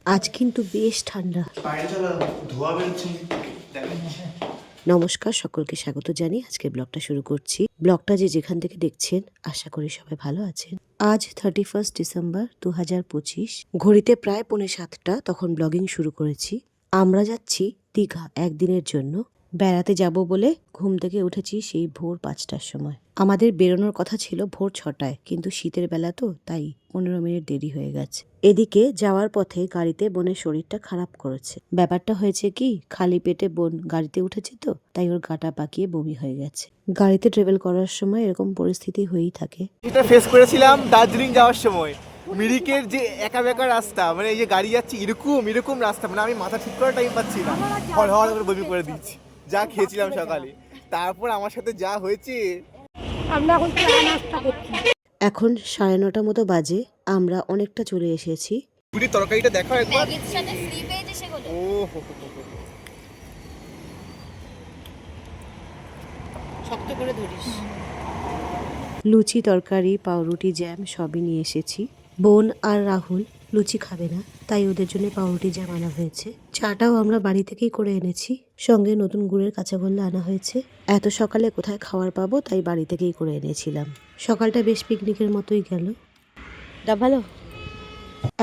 আজ কিন্তু বেশ ঠান্ডা। নমস্কার, সকলকে স্বাগত জানিয়ে আজকের ব্লগটা শুরু করছি। ব্লগটা যেখান থেকে দেখছেন আশা করি সবাই ভালো আছেন। আজ 31 ডিসেম্বর 2025, ঘড়িতে প্রায় 6:45 তখন ব্লগিং শুরু করেছি। আমরা যাচ্ছি দীঘা একদিনের জন্য। বেড়াতে যাব বলে ঘুম থেকে উঠেছি সেই ভোর 5টার সময়। আমাদের বেরোনোর কথা ছিল ভোর 6টায়, কিন্তু শীতের বেলা তো তাই 15 মিনিট দেরি হয়ে গেছে। এদিকে যাওয়ার পথে গাড়িতে বোনের শরীরটা খারাপ করেছে। ব্যাপারটা হয়েছে কি, খালি পেটে বোন গাড়িতে উঠেছে তো তাই ওর গাটা পাকিয়ে বমি হয়ে গেছে। গাড়িতে ট্রাভেল করার সময় এরকম পরিস্থিতি হয়েই থাকে। এটা ফেস করেছিলাম দার্জিলিং যাওয়ার সময়। মিরিকের যে একা বেকা রাস্তা, মানে এই যে গাড়ি যাচ্ছে এরকম রাস্তা, মানে আমি মাথা ঠিক করার টাইম পাচ্ছি না, হড় হড় করে বমি করে দিচ্ছি। যা খেয়েছিলাম সকালে, তারপর আমার সাথে যা হয়েছে। এখন 9:30 মতো বাজে। আমরা অনেকটা চলে এসেছি। পুরি তরকারিটা দেখো একবার। ও হো হো হো হো। শক্ত করে ধরিস। লুচি, তরকারি, পাউরুটি, জ্যাম সবই নিয়ে এসেছি। বোন আর রাহুল লুচি খাবে না, তাই ওদের জন্য পাউরুটি জ্যাম আনা হয়েছে। চাটাও আমরা বাড়ি থেকেই করে এনেছি, সঙ্গে নতুন গুড়ের কাঁচাগোল্লা আনা হয়েছে। এত সকালে কোথায় খাবার পাবো, তাই বাড়ি থেকেই করে এনেছিলাম। সকালটা বেশ পিকনিকের মতোই গেল। ডাব ভালো।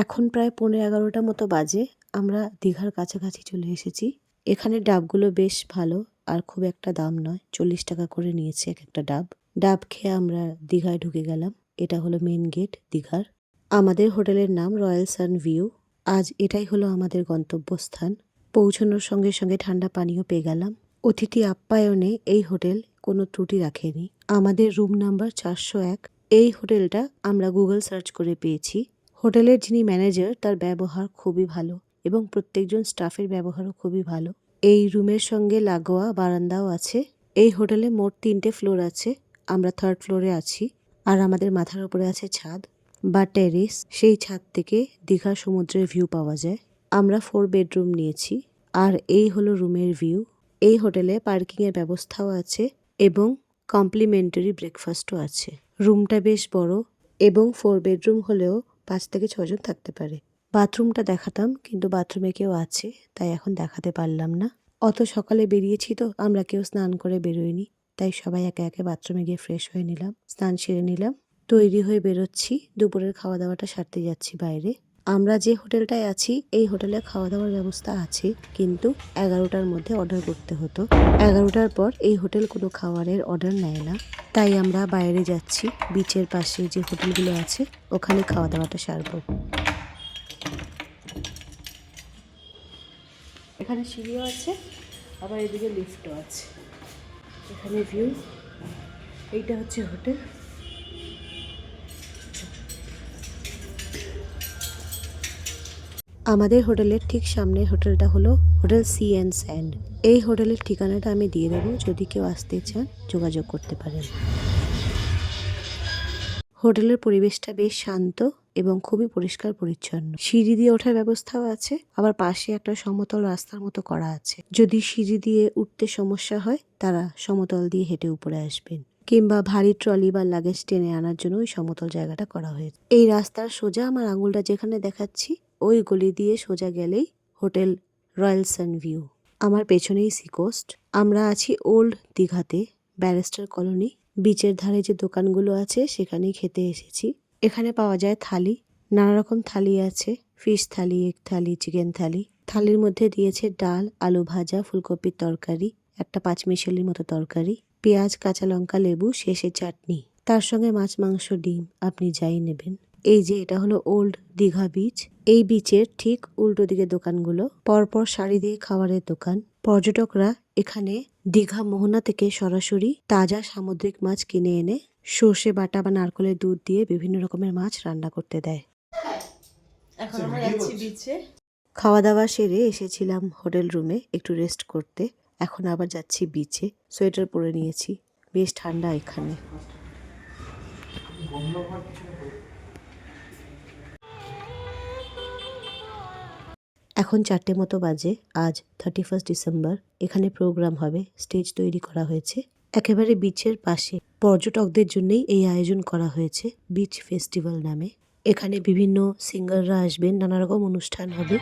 এখন প্রায় 11:15 মতো বাজে। আমরা দীঘার কাছাকাছি চলে এসেছি। এখানে ডাবগুলো বেশ ভালো আর খুব একটা দাম নয়, 40 টাকা করে নিয়েছে এক একটা ডাব। ডাব খেয়ে আমরা দীঘায় ঢুকে গেলাম। এটা হলো মেন গেট দীঘার। আমাদের হোটেলের নাম রয়্যাল সান ভিউ। আজ এটাই হলো আমাদের গন্তব্যস্থান। পৌঁছানোর সঙ্গে সঙ্গে ঠান্ডা পানীয় পেয়ে গেলাম। অতিথি আপ্যায়নে এই হোটেল কোনো ত্রুটি রাখেনি। আমাদের রুম নাম্বার 401। এই হোটেলটা আমরা গুগল সার্চ করে পেয়েছি। হোটেলের যিনি ম্যানেজার তার ব্যবহার খুবই ভালো এবং প্রত্যেকজন স্টাফের ব্যবহারও খুবই ভালো। এই রুমের সঙ্গে লাগোয়া বারান্দাও আছে। এই হোটেলে মোট 3টে ফ্লোর আছে। আমরা 3rd ফ্লোরে আছি আর আমাদের মাথার উপরে আছে ছাদ বা টেরেস। সেই ছাদ থেকে দীঘা সমুদ্রের ভিউ পাওয়া যায়। আমরা 4 বেডরুম নিয়েছি আর এই হলো রুমের ভিউ। এই হোটেলে পার্কিং এর ব্যবস্থাও আছে এবং কমপ্লিমেন্টারি ব্রেকফাস্টও আছে। রুমটা বেশ বড় এবং 4 বেডরুম হলেও 5 থেকে 6 জন থাকতে পারে। বাথরুমটা দেখাতাম, কিন্তু বাথরুমে কেউ আছে তাই এখন দেখাতে পারলাম না। অত সকালে বেরিয়েছি তো আমরা কেউ স্নান করে বেরোইনি, তাই সবাই একে একে বাথরুমে গিয়ে ফ্রেশ হয়ে নিলাম, স্নান সেরে নিলাম, তৈরি হয়ে বেরোচ্ছি। দুপুরের খাওয়া দাওয়াটা সারতে যাচ্ছি বাইরে। আমরা যে হোটেলটায় আছি এই হোটেলে খাওয়া দাওয়ার ব্যবস্থা আছে, কিন্তু 11টার মধ্যে অর্ডার করতে হতো। 11টার পর এই হোটেল কোনো খাবারের অর্ডার নেয় না, তাই আমরা বাইরে যাচ্ছি। বিচের পাশে যে হোটেলগুলো আছে ওখানে খাওয়া দাওয়াটা সারবো। এখানে সিঁড়িও আছে, আবার এদিকে লিফটও আছে। এখানে ভিউ। এইটা হচ্ছে হোটেল। আমাদের হোটেলের ঠিক সামনের হোটেলটা হলো হোটেল সি অ্যান্ড স্যান্ড। এই হোটেলের ঠিকানাটা আমি দিয়ে দেবো, যদি কেউ আসতে চান যোগাযোগ করতে পারেন। হোটেলের পরিবেশটা বেশ শান্ত এবং খুবই পরিষ্কার পরিচ্ছন্ন। সিঁড়ি দিয়ে ওঠার ব্যবস্থাও আছে, আবার পাশে একটা সমতল রাস্তার মতো করা আছে। যদি সিঁড়ি দিয়ে উঠতে সমস্যা হয় তারা সমতল দিয়ে হেঁটে উপরে আসবেন, কিংবা ভারী ট্রলি বা লাগেজ টেনে আনার জন্য ওই সমতল জায়গাটা করা হয়েছে। এই রাস্তার সোজা আমার আঙুলটা যেখানে দেখাচ্ছি ওই গলি দিয়ে সোজা গেলেই হোটেল রয়্যাল সান ভিউ। আমার পেছনেই সি কোস্ট। আমরা আছি ওল্ড দীঘাতে, ব্যারিস্টার কলোনি। বিচের ধারে যে দোকানগুলো আছে সেখানেই খেতে এসেছি। এখানে পাওয়া যায় থালি, নানা রকম থালি আছে। ফিশ থালি, এগ থালি, চিকেন থালি। থালির মধ্যে দিয়েছে ডাল, আলু ভাজা, ফুলকপির তরকারি, একটা পাঁচমিশালির মতো তরকারি, পেঁয়াজ, কাঁচা লঙ্কা, লেবু, শেষে চাটনি। তার সঙ্গে মাছ, মাংস, ডিম, আপনি যাই নেবেন। এই যে এটা হলো ওল্ড দীঘা বিচ। এই বিচের ঠিক উল্টো দিকে দোকানগুলো, পরপর সারি দিয়ে খাবারের দোকান। পর্যটকরা এখানে দীঘা মোহনা থেকে সরাসরি তাজা সামুদ্রিক মাছ কিনে এনে সর্ষে বাটা বা নারকেলের দুধ দিয়ে বিভিন্ন রকমের মাছ রান্না করতে দেয়। এখন আমরা যাচ্ছি বিচে। খাওয়া দাওয়া সেরে এসেছিলাম হোটেল রুমে একটু রেস্ট করতে। এখন আবার যাচ্ছি বিচে। সোয়েটার পরে নিয়েছি, বেশ ঠান্ডা এখানে। এখন 4টে মতো বাজে। আজ 31 ডিসেম্বর। এখানে প্রোগ্রাম হবে, স্টেজ তৈরি করা হয়েছে একেবারে বিচের পাশে। পর্যটকদের জন্যই এই আয়োজন করা হয়েছে বিচ ফেস্টিভ্যাল নামে। এখানে বিভিন্ন সিঙ্গাররা আসবেন, নানা রকম অনুষ্ঠান হবে।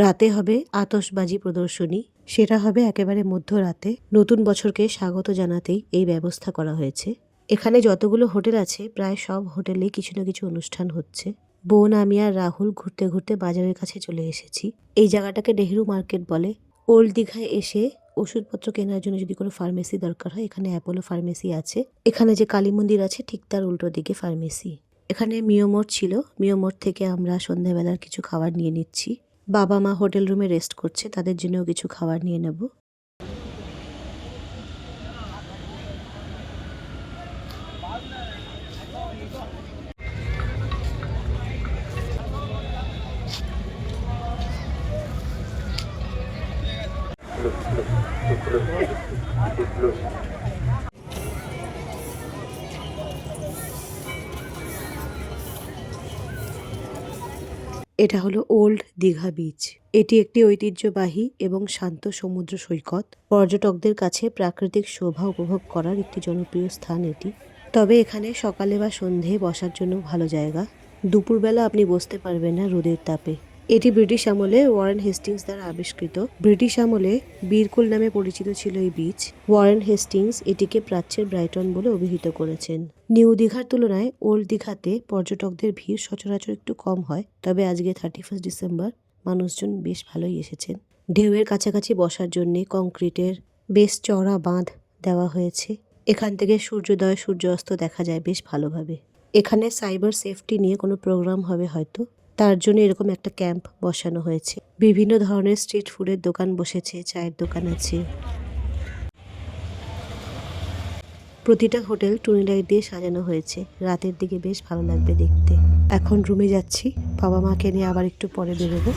রাতে হবে আতশবাজি প্রদর্শনী, সেটা হবে একেবারে মধ্যরাতে। নতুন বছরকে স্বাগত জানাতেই এই ব্যবস্থা করা হয়েছে। এখানে যতগুলো হোটেল আছে প্রায় সব হোটেলে কিছু না কিছু অনুষ্ঠান হচ্ছে। বোন, আমি আর রাহুল ঘুরতে ঘুরতে বাজারের কাছে চলে এসেছি। এই জায়গাটাকে নেহেরু মার্কেট বলে। ওল্ড দীঘায় এসে ওষুধপত্র কেনার জন্য যদি কোনো ফার্মেসি দরকার হয়, এখানে অ্যাপোলো ফার্মেসি আছে। এখানে যে কালী মন্দির আছে ঠিক তার উল্টো দিকে ফার্মেসি। এখানে মিয়োমোর ছিল, মিয়োমোর থেকে আমরা সন্ধ্যাবেলার কিছু খাবার নিয়ে নিচ্ছি। বাবা মা হোটেল রুমে রেস্ট করছে, তাদের জন্যও কিছু খাবার নিয়ে নেব। এটা হলো ওল্ড দীঘা বিচ। এটি একটি ঐতিহ্যবাহী এবং শান্ত সমুদ্র সৈকত। পর্যটকদের কাছে প্রাকৃতিক শোভা উপভোগ করার একটি জনপ্রিয় স্থান এটি। তবে এখানে সকালে বা সন্ধে বসার জন্য ভালো জায়গা। দুপুরবেলা আপনি বসতে পারবেন না রোদের তাপে। এটি ব্রিটিশ আমলে ওয়ারেন হেস্টিংস দ্বারা আবিষ্কৃত। ব্রিটিশ আমলে বীরকুল নামে পরিচিত ছিল এই বিচ। ওয়ারেন হেস্টিংস এটিকে প্রাচ্যের ব্রাইটন বলে অভিহিত করেছেন। নিউ দীঘার তুলনায় ওল্ড দীঘাতে পর্যটকদের ভিড় সচরাচর একটু কম হয়, তবে আজকে 31 ডিসেম্বর মানুষজন বেশ ভালোই এসেছেন। ঢেউয়ের কাছাকাছি বসার জন্য কংক্রিটের বেশ চওড়া বাঁধ দেওয়া হয়েছে। এখান থেকে সূর্যোদয় সূর্যাস্ত দেখা যায় বেশ ভালোভাবে। এখানে সাইবার সেফটি নিয়ে কোনো প্রোগ্রাম হবে হয়তো, তার জন্য এরকম একটা ক্যাম্প বসানো হয়েছে। বিভিন্ন ধরনের স্ট্রিট ফুডের দোকান বসেছে, চায়ের দোকান আছে। প্রতিটা হোটেল টুনি লাইট দিয়ে সাজানো হয়েছে, রাতের দিকে বেশ ভালো লাগবে দেখতে। এখন রুমে যাচ্ছি, বাবা মাকে নিয়ে আবার একটু পরে বেরোবো।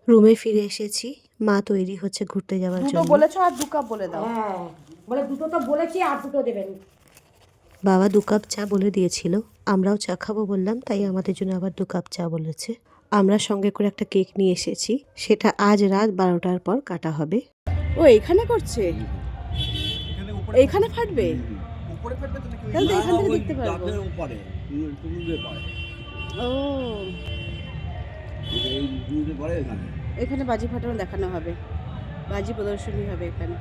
রুমে ফিরে এসেছি, মা তৈরি হচ্ছে ঘুরতে যাওয়ার দুটো জন্য। বলেছো আর 2 কাপ বলে দাও। হ্যাঁ বলে দুটো তো বলেছি আর দুটো দেবেন। বাবা 2 কাপ চা বলে দিয়েছিল, আমরাও চা খাবো বললাম, তাই আমাদের জন্য আবার 2 কাপ চা বলেছে। আমরা সঙ্গে করে একটা কেক নিয়ে এসেছি, সেটা আজ রাত 12টার পর কাটা হবে। ও এখানে করছে, এইখানে ফাটবে, তাহলে তো এখান থেকে দেখতে পারবো। ও এখানে বাজি ফাটানো দেখানো হবে, বাজি প্রদর্শনী হবে এখানে।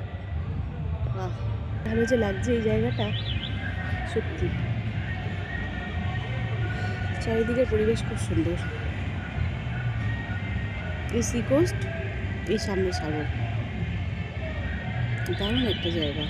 বাহ, ভালো যে লাগছে এই জায়গাটা, সত্যি চারিদিকের পরিবেশ খুব সুন্দর। এই সি কোস্ট, এই সামনে সাগর, দারুণ একটা জায়গা।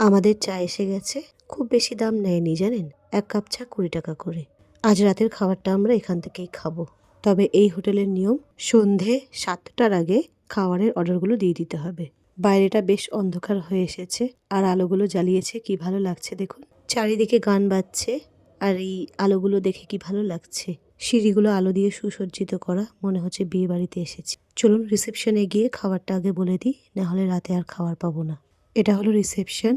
আমাদের চা এসে গেছে, খুব বেশি দাম নেয়নি জানেন, 1 কাপ চা 20 টাকা করে। আজ রাতের খাবারটা আমরা এখান থেকেই খাবো। তবে এই হোটেলের নিয়ম, সন্ধে 7টার আগে খাবারের অর্ডারগুলো দিয়ে দিতে হবে। বাইরেটা বেশ অন্ধকার হয়ে এসেছে, আর আলোগুলো জ্বালিয়েছে, কি ভালো লাগছে দেখুন। চারিদিকে গান বাজছে, আর এই আলোগুলো দেখে কি ভালো লাগছে। সিঁড়িগুলো আলো দিয়ে সুসজ্জিত করা, মনে হচ্ছে বিয়ে বাড়িতে এসেছি। চলুন রিসেপশনে গিয়ে খাবারটা আগে বলে দিই, না হলে রাতে আর খাবার পাবো না। এটা হলো রিসেপশন।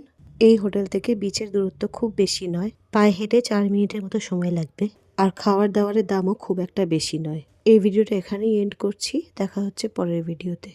এই হোটেল থেকে বিচের দূরত্ব খুব বেশি নয়, পায়ে হেঁটে 4 মিনিটের মতো সময় লাগবে। আর খাবার দাবারের দামও খুব একটা বেশি নয়। এই ভিডিওটা এখানেই এন্ড করছি, দেখা হচ্ছে পরের ভিডিওতে।